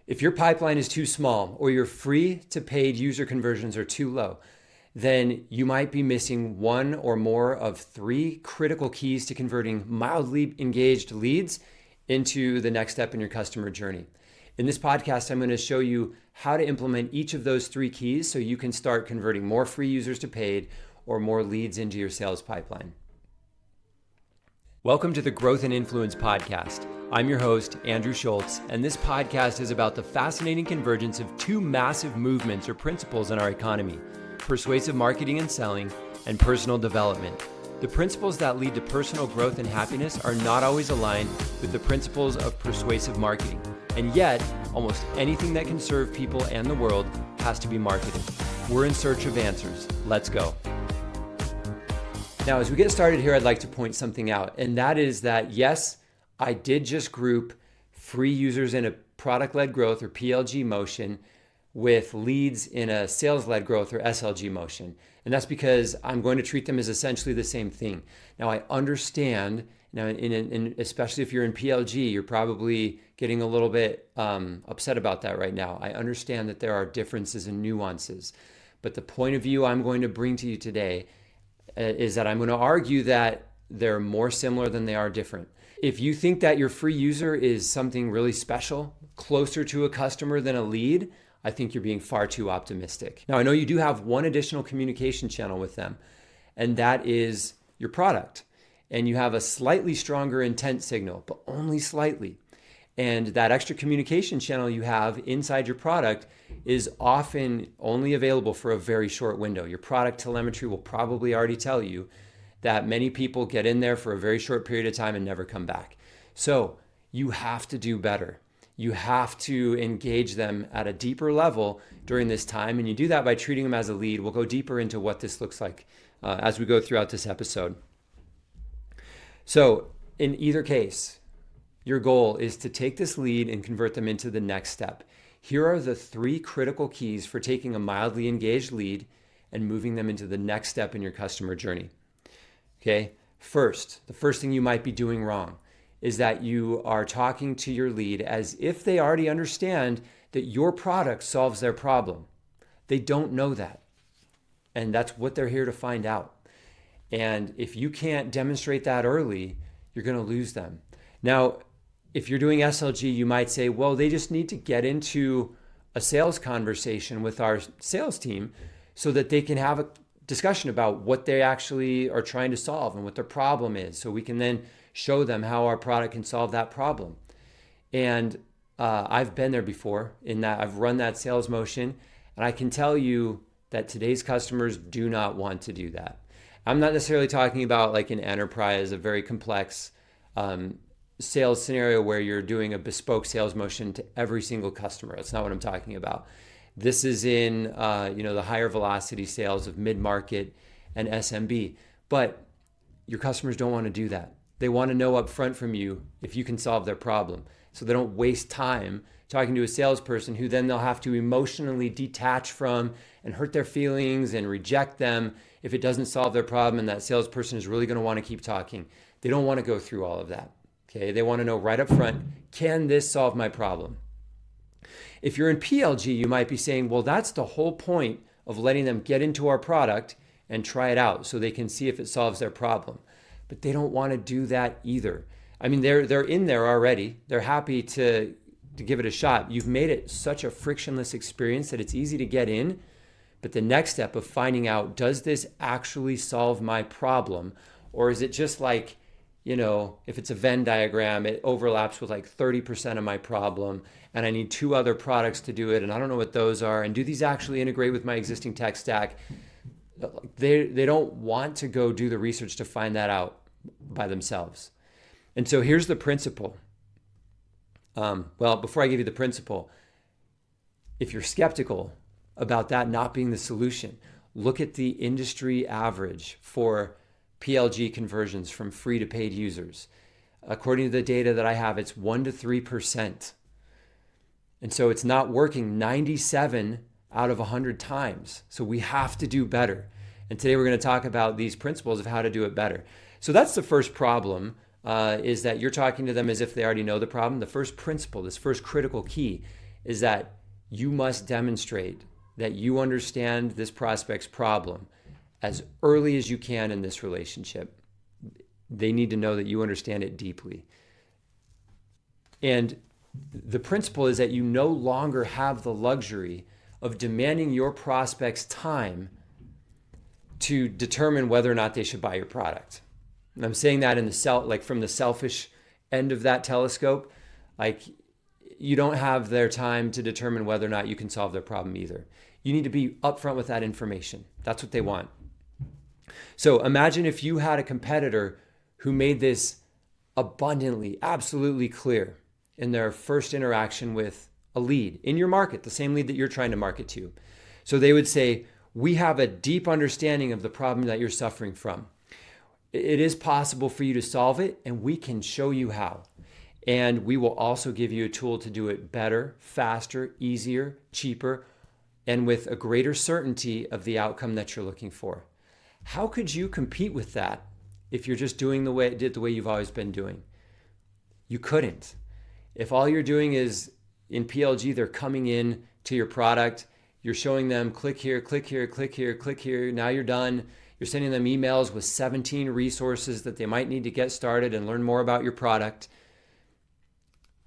If your pipeline is too small or your free to paid user conversions are too low, then you might be missing one or more of three critical keys to converting mildly engaged leads into the next step in your customer journey. In this podcast, I'm going to show you how to implement each of those three keys so you can start converting more free users to paid or more leads into your sales pipeline. Welcome to the Growth and Influence Podcast. I'm your host, Andrew Schultz, and this podcast is about the fascinating convergence of two massive movements or principles in our economy: persuasive marketing and selling, and personal development. The principles that lead to personal growth and happiness are not always aligned with the principles of persuasive marketing. And yet, almost anything that can serve people and the world has to be marketed. We're in search of answers. Let's go. Now, as we get started here, I'd like to point something out, and that is that, yes, I did just group free users in a product-led growth or PLG motion with leads in a sales-led growth or SLG motion. And that's because I'm going to treat them as essentially the same thing. Now, I understand, now, especially if you're in PLG, you're probably getting a little bit upset about that right now. I understand that there are differences and nuances. But the point of view I'm going to bring to you today is that I'm going to argue that they're more similar than they are different. If you think that your free user is something really special, closer to a customer than a lead, I think you're being far too optimistic. Now, I know you do have one additional communication channel with them, and that is your product. And you have a slightly stronger intent signal, but only slightly. And that extra communication channel you have inside your product is often only available for a very short window. Your product telemetry will probably already tell you that many people get in there for a very short period of time and never come back. So you have to do better. You have to engage them at a deeper level during this time. And you do that by treating them as a lead. We'll go deeper into what this looks like as we go throughout this episode. So in either case, your goal is to take this lead and convert them into the next step. Here are the three critical keys for taking a mildly engaged lead and moving them into the next step in your customer journey. Okay, the first thing you might be doing wrong is that you are talking to your lead as if they already understand that your product solves their problem. They don't know that. And that's what they're here to find out. And if you can't demonstrate that early, you're going to lose them. Now, if you're doing SLG, you might say, well, they just need to get into a sales conversation with our sales team so that they can have a discussion about what they actually are trying to solve and what their problem is. So we can then show them how our product can solve that problem. And I've been there before in that I've run that sales motion, and I can tell you that today's customers do not want to do that. I'm not necessarily talking about like an enterprise, a very complex sales scenario where you're doing a bespoke sales motion to every single customer. That's not what I'm talking about. This is in the higher velocity sales of mid-market and SMB. But your customers don't want to do that. They want to know up front from you if you can solve their problem. So they don't waste time talking to a salesperson who then they'll have to emotionally detach from and hurt their feelings and reject them if it doesn't solve their problem, and that salesperson is really going to want to keep talking. They don't want to go through all of that. Okay, they want to know right up front, can this solve my problem? If you're in PLG, you might be saying, well, that's the whole point of letting them get into our product and try it out so they can see if it solves their problem. But they don't want to do that either. I mean, they're in there already. They're happy to give it a shot. You've made it such a frictionless experience that it's easy to get in. But the next step of finding out, does this actually solve my problem? Or is it just like, if it's a Venn diagram, it overlaps with like 30% of my problem, and I need two other products to do it, and I don't know what those are, and do these actually integrate with my existing tech stack? They don't want to go do the research to find that out by themselves. And so here's the principle. Before I give you the principle, if you're skeptical about that not being the solution, look at the industry average for PLG conversions from free to paid users. According to the data that I have, it's 1% to 3%. And so it's not working 97 out of 100 times. So we have to do better. And today we're going to talk about these principles of how to do it better. So that's the first problem, is that you're talking to them as if they already know the problem. The first principle, this first critical key, is that you must demonstrate that you understand this prospect's problem as early as you can in this relationship. They need to know that you understand it deeply. And the principle is that you no longer have the luxury of demanding your prospect's time to determine whether or not they should buy your product. And I'm saying that in the from the selfish end of that telescope. Like, you don't have their time to determine whether or not you can solve their problem either. You need to be upfront with that information. That's what they want. So imagine if you had a competitor who made this abundantly, absolutely clear in their first interaction with a lead in your market, the same lead that you're trying to market to. So they would say, we have a deep understanding of the problem that you're suffering from. It is possible for you to solve it, and we can show you how. And we will also give you a tool to do it better, faster, easier, cheaper, and with a greater certainty of the outcome that you're looking for. How could you compete with that if you're just doing the way you've always been doing? You couldn't. If all you're doing is in PLG, they're coming in to your product, you're showing them click here, click here, click here, click here. Now you're done. You're sending them emails with 17 resources that they might need to get started and learn more about your product.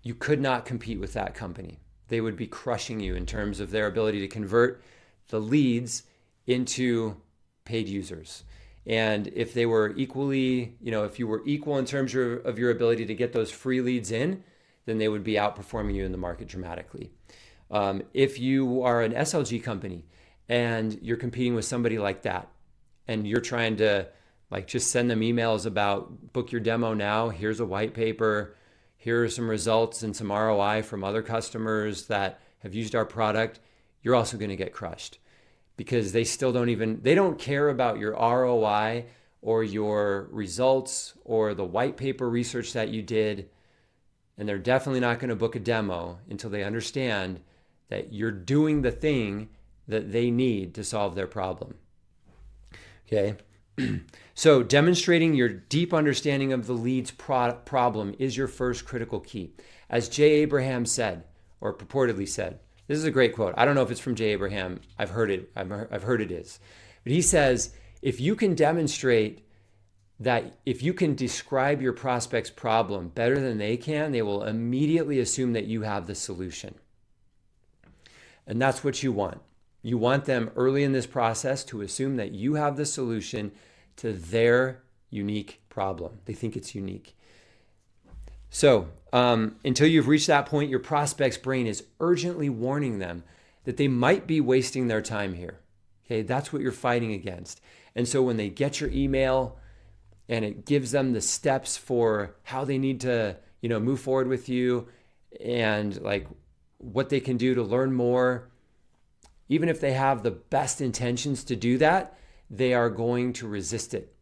You could not compete with that company. They would be crushing you in terms of their ability to convert the leads into paid users. And if they were equally, if you were equal in terms of your ability to get those free leads in, then they would be outperforming you in the market dramatically. If you are an SLG company and you're competing with somebody like that, and you're trying to just send them emails about book your demo now, here's a white paper, here are some results and some ROI from other customers that have used our product, you're also going to get crushed, because they don't care about your ROI or your results or the white paper research that you did. And they're definitely not going to book a demo until they understand that you're doing the thing that they need to solve their problem. Okay. So demonstrating your deep understanding of the lead's problem is your first critical key. As Jay Abraham said, or purportedly said, this is a great quote. I don't know if it's from Jay Abraham. I've heard it is. But he says, if you can demonstrate that if you can describe your prospect's problem better than they can, they will immediately assume that you have the solution. And that's what you want. You want them early in this process to assume that you have the solution to their unique problem. They think it's unique. So until you've reached that point, your prospect's brain is urgently warning them that they might be wasting their time here. Okay, that's what you're fighting against. And so when they get your email and it gives them the steps for how they need to, move forward with you, and what they can do to learn more, even if they have the best intentions to do that, they are going to resist it.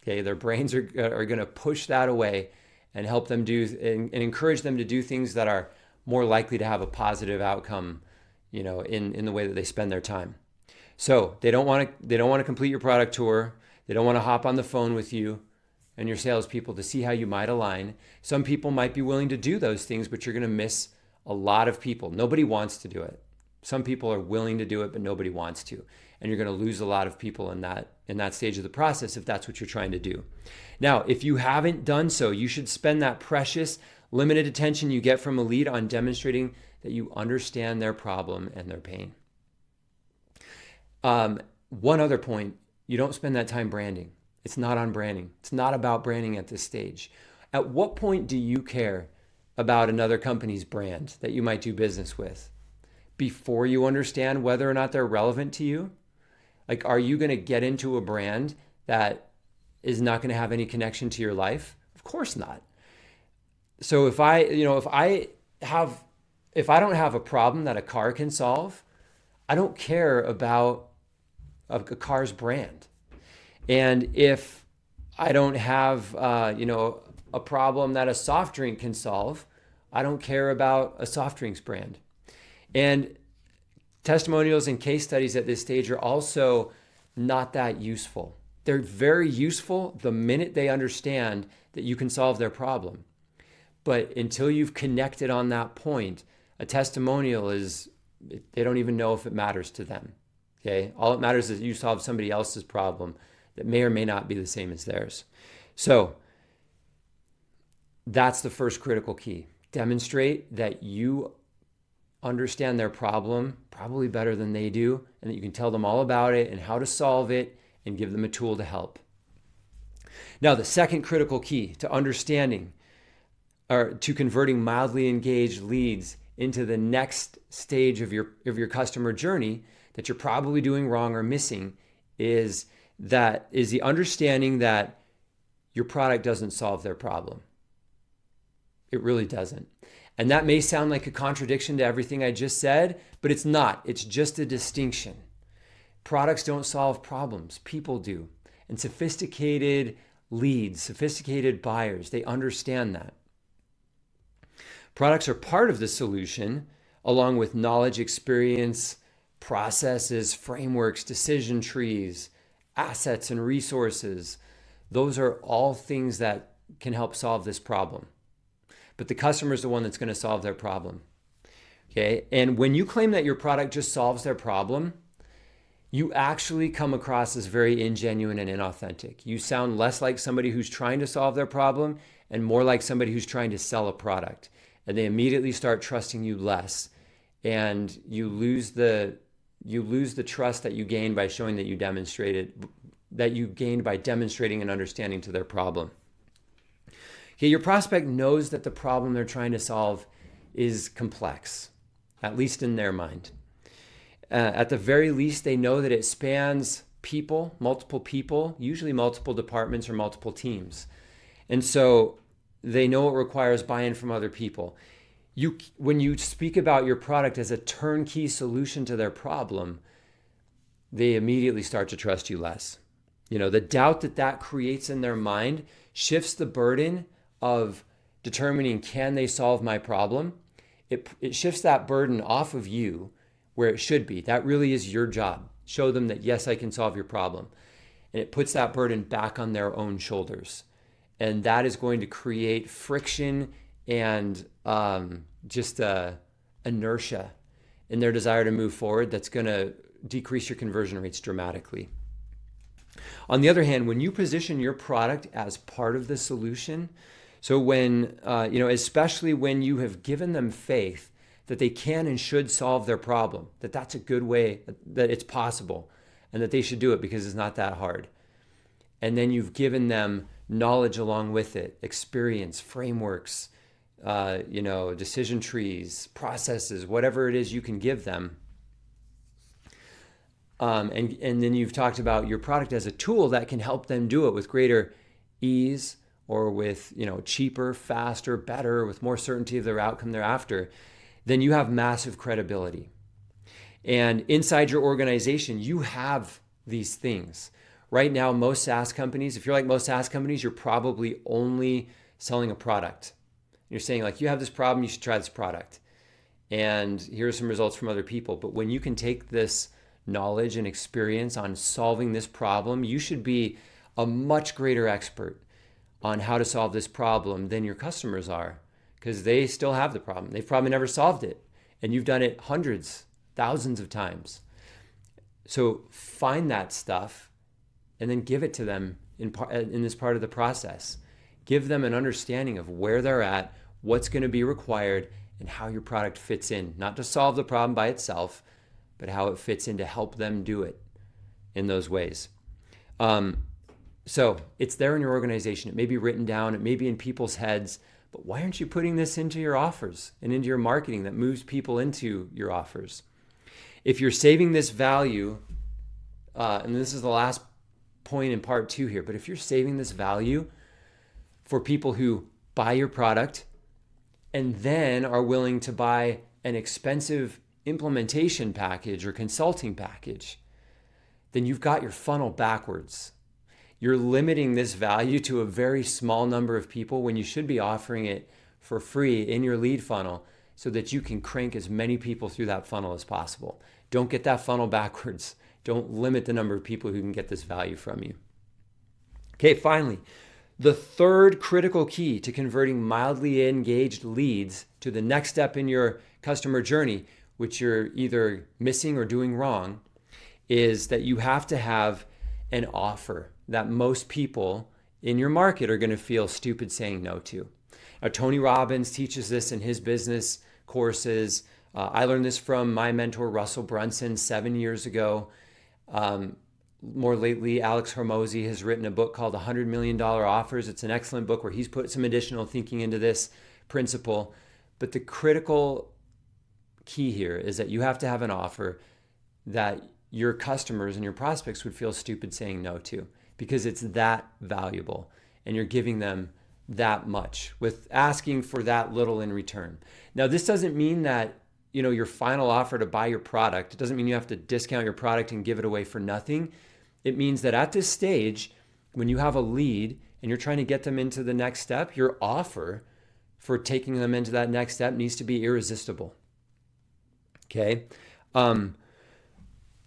Okay, their brains are going to push that away and help them and encourage them to do things that are more likely to have a positive outcome, in the way that they spend their time. So they don't want to complete your product tour. They don't want to hop on the phone with you and your salespeople to see how you might align. Some people might be willing to do those things, but you're going to miss a lot of people. Nobody wants to do it. Some people are willing to do it, but nobody wants to. And you're going to lose a lot of people in that stage of the process if that's what you're trying to do. Now, if you haven't done so, you should spend that precious, limited attention you get from a lead on demonstrating that you understand their problem and their pain. One other point, you don't spend that time branding. It's not on branding. It's not about branding at this stage. At what point do you care about another company's brand that you might do business with? Before you understand whether or not they're relevant to you? Are you going to get into a brand that is not going to have any connection to your life? Of course not. So if I don't have a problem that a car can solve, I don't care about a car's brand. And if I don't have, a problem that a soft drink can solve, I don't care about a soft drinks brand. And testimonials and case studies at this stage are also not that useful. They're very useful the minute they understand that you can solve their problem. But until you've connected on that point A testimonial is, they don't even know if it matters to them. Okay. All it matters is you solve somebody else's problem that may or may not be the same as theirs. So that's the first critical key. Demonstrate that you understand their problem probably better than they do, and that you can tell them all about it and how to solve it and give them a tool to help. Now, the second critical key to understanding or to converting mildly engaged leads into the next stage of your customer journey that you're probably doing wrong or missing is the understanding that your product doesn't solve their problem. It really doesn't. And that may sound like a contradiction to everything I just said, but it's not. It's just a distinction. Products don't solve problems. People do. And sophisticated leads, sophisticated buyers, they understand that. Products are part of the solution, along with knowledge, experience, processes, frameworks, decision trees, assets, and resources. Those are all things that can help solve this problem. But the customer is the one that's going to solve their problem. Okay? And when you claim that your product just solves their problem, you actually come across as very ingenuine and inauthentic. You sound less like somebody who's trying to solve their problem and more like somebody who's trying to sell a product. And they immediately start trusting you less. And you lose the trust that you gained by showing that you gained by demonstrating an understanding to their problem. Okay, your prospect knows that the problem they're trying to solve is complex, at least in their mind. At the very least, they know that it spans people, multiple people, usually multiple departments or multiple teams. And so they know it requires buy-in from other people. When you speak about your product as a turnkey solution to their problem, they immediately start to trust you less. The doubt that creates in their mind shifts the burden of determining, can they solve my problem? It shifts that burden off of you where it should be. That really is your job. Show them that, yes, I can solve your problem. And it puts that burden back on their own shoulders. And that is going to create friction and just inertia in their desire to move forward that's going to decrease your conversion rates dramatically. On the other hand, when you position your product as part of the solution, so when, especially when you have given them faith that they can and should solve their problem, that's a good way, that it's possible, and that they should do it because it's not that hard. And then you've given them knowledge along with it, experience, frameworks, decision trees, processes, whatever it is you can give them. And then you've talked about your product as a tool that can help them do it with greater ease, or with cheaper, faster, better, with more certainty of their outcome thereafter, then you have massive credibility. And inside your organization, you have these things. Right now, most SaaS companies, if you're like most SaaS companies, you're probably only selling a product. You're saying, like, you have this problem, you should try this product. And here are some results from other people. But when you can take this knowledge and experience on solving this problem, you should be a much greater expert on how to solve this problem than your customers are, because they still have the problem. They've probably never solved it, and you've done it hundreds, thousands of times. So find that stuff and then give it to them in this part of the process. Give them an understanding of where they're at, what's going to be required, and how your product fits in, not to solve the problem by itself, but how it fits in to help them do it in those ways. So it's there in your organization. It may be written down. It may be in people's heads. But why aren't you putting this into your offers and into your marketing that moves people into your offers? If you're saving this value, and this is the last point in part 2 here, but if you're saving this value for people who buy your product and then are willing to buy an expensive implementation package or consulting package, then you've got your funnel backwards. You're limiting this value to a very small number of people when you should be offering it for free in your lead funnel so that you can crank as many people through that funnel as possible. Don't get that funnel backwards. Don't limit the number of people who can get this value from you. Okay, finally, The third critical key to converting mildly engaged leads to the next step in your customer journey, which you're either missing or doing wrong, is that you have to have an offer that most people in your market are going to feel stupid saying no to. Tony Robbins teaches this in his business courses. I learned this from my mentor, Russell Brunson, 7 years ago. More lately, Alex Hormozy has written a book called $100 Million Offers. It's an excellent book where he's put some additional thinking into this principle. But the critical key here is that you have to have an offer that your customers and your prospects would feel stupid saying no to, because it's that valuable and you're giving them that much with asking for that little in return. Now, this doesn't mean that your final offer to buy your product, it doesn't mean you have to discount your product and give it away for nothing. It means that at this stage, when you have a lead and you're trying to get them into the next step, your offer for taking them into that next step needs to be irresistible. Okay?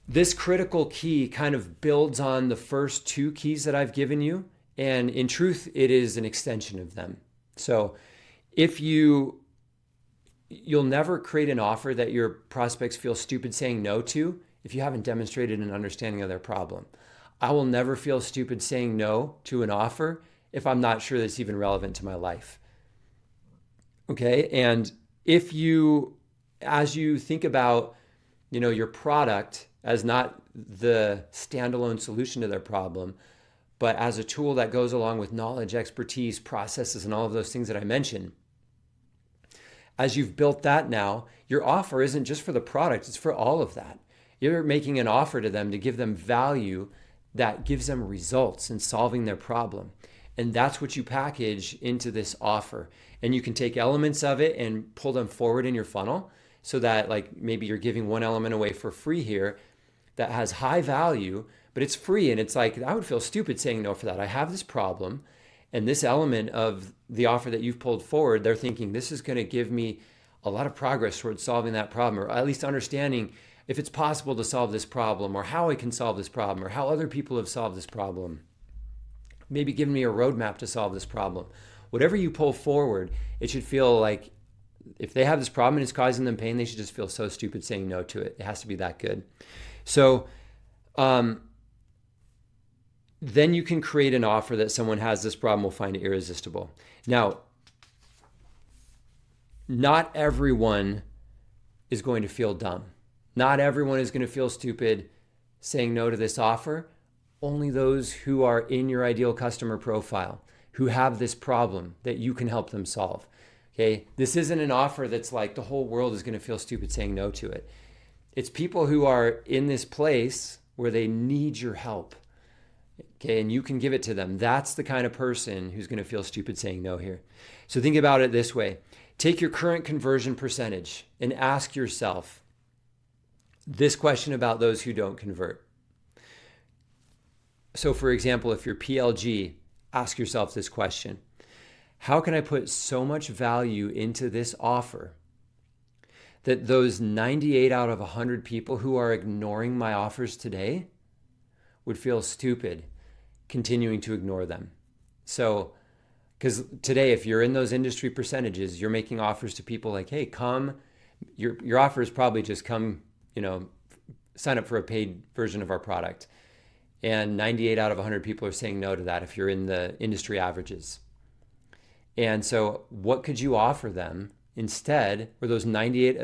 This critical key kind of builds on the first two keys that I've given you. And in truth, it is an extension of them. So if you'll never create an offer that your prospects feel stupid saying no to if you haven't demonstrated an understanding of their problem. I will never feel stupid saying no to an offer if I'm not sure that's even relevant to my life. Okay? And as you think about, your product as not the standalone solution to their problem, but as a tool that goes along with knowledge, expertise, processes, and all of those things that I mentioned, as you've built that now, your offer isn't just for the product, it's for all of that. You're making an offer to them to give them value that gives them results in solving their problem. And that's what you package into this offer. And you can take elements of it and pull them forward in your funnel so that maybe you're giving one element away for free here that has high value, but it's free. And it's I would feel stupid saying no for that. I have this problem, and this element of the offer that you've pulled forward, they're thinking this is going to give me a lot of progress towards solving that problem, or at least understanding if it's possible to solve this problem, or how I can solve this problem, or how other people have solved this problem. Maybe giving me a roadmap to solve this problem. Whatever you pull forward, it should feel like if they have this problem and it's causing them pain, they should just feel so stupid saying no to it. It has to be that good. So then you can create an offer that someone has this problem will find irresistible. Now, not everyone is going to feel dumb. Not everyone is going to feel stupid saying no to this offer. Only those who are in your ideal customer profile, who have this problem that you can help them solve. Okay? This isn't an offer that's like the whole world is going to feel stupid saying no to it. It's people who are in this place where they need your help. Okay, and you can give it to them. That's the kind of person who's going to feel stupid saying no here. So think about it this way. Take your current conversion percentage and ask yourself this question about those who don't convert. So for example, if you're PLG, ask yourself this question. How can I put so much value into this offer that those 98 out of 100 people who are ignoring my offers today would feel stupid continuing to ignore them? So, because today, if you're in those industry percentages, you're making offers to people like, hey, come, your offer is probably just come, sign up for a paid version of our product. And 98 out of 100 people are saying no to that if you're in the industry averages. And so what could you offer them instead, where those 98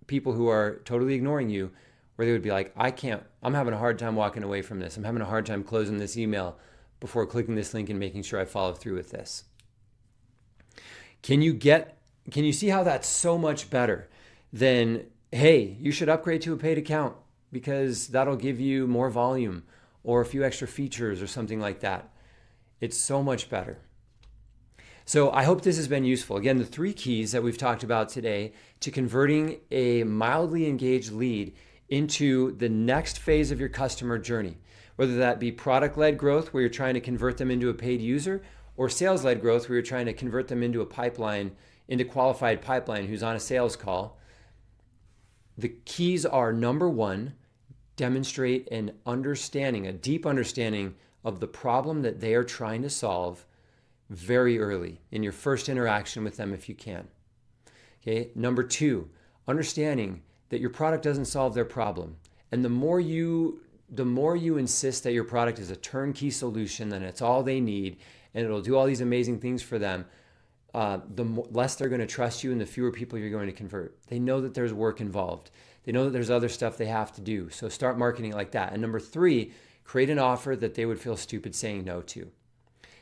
people who are totally ignoring you, where they would be like, I'm having a hard time walking away from this. I'm having a hard time closing this email before clicking this link and making sure I follow through with this. Can you see how that's so much better than, hey, you should upgrade to a paid account because that'll give you more volume or a few extra features or something like that? It's so much better. So I hope this has been useful. Again, the 3 keys that we've talked about today to converting a mildly engaged lead into the next phase of your customer journey, whether that be product-led growth where you're trying to convert them into a paid user, or sales-led growth where you're trying to convert them into a pipeline, into qualified pipeline who's on a sales call. The keys are, number 1, demonstrate an understanding, a deep understanding of the problem that they are trying to solve very early in your first interaction with them if you can. Okay. Number two, understanding that your product doesn't solve their problem. And the more you insist that your product is a turnkey solution, that it's all they need, and it'll do all these amazing things for them, the less they're going to trust you and the fewer people you're going to convert. They know that there's work involved. They know that there's other stuff they have to do. So start marketing like that. And number three, create an offer that they would feel stupid saying no to.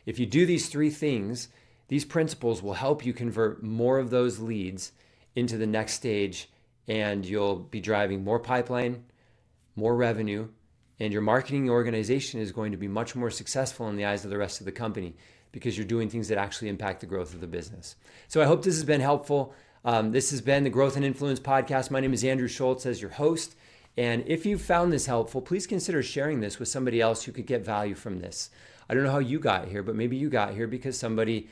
If you do these three things, these principles will help you convert more of those leads into the next stage, and you'll be driving more pipeline, more revenue, and your marketing organization is going to be much more successful in the eyes of the rest of the company because you're doing things that actually impact the growth of the business. So I hope this has been helpful. This has been the Growth and Influence Podcast. My name is Andrew Schultz as your host. And if you found this helpful, please consider sharing this with somebody else who could get value from this. I don't know how you got here, but maybe you got here because somebody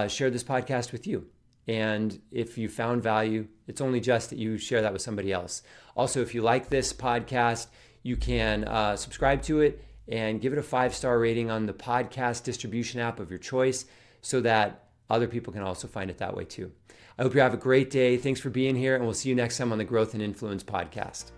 shared this podcast with you. And if you found value, it's only just that you share that with somebody else. Also, if you like this podcast, you can subscribe to it and give it a 5-star rating on the podcast distribution app of your choice so that other people can also find it that way too. I hope you have a great day. Thanks for being here, and we'll see you next time on the Growth and Influence Podcast.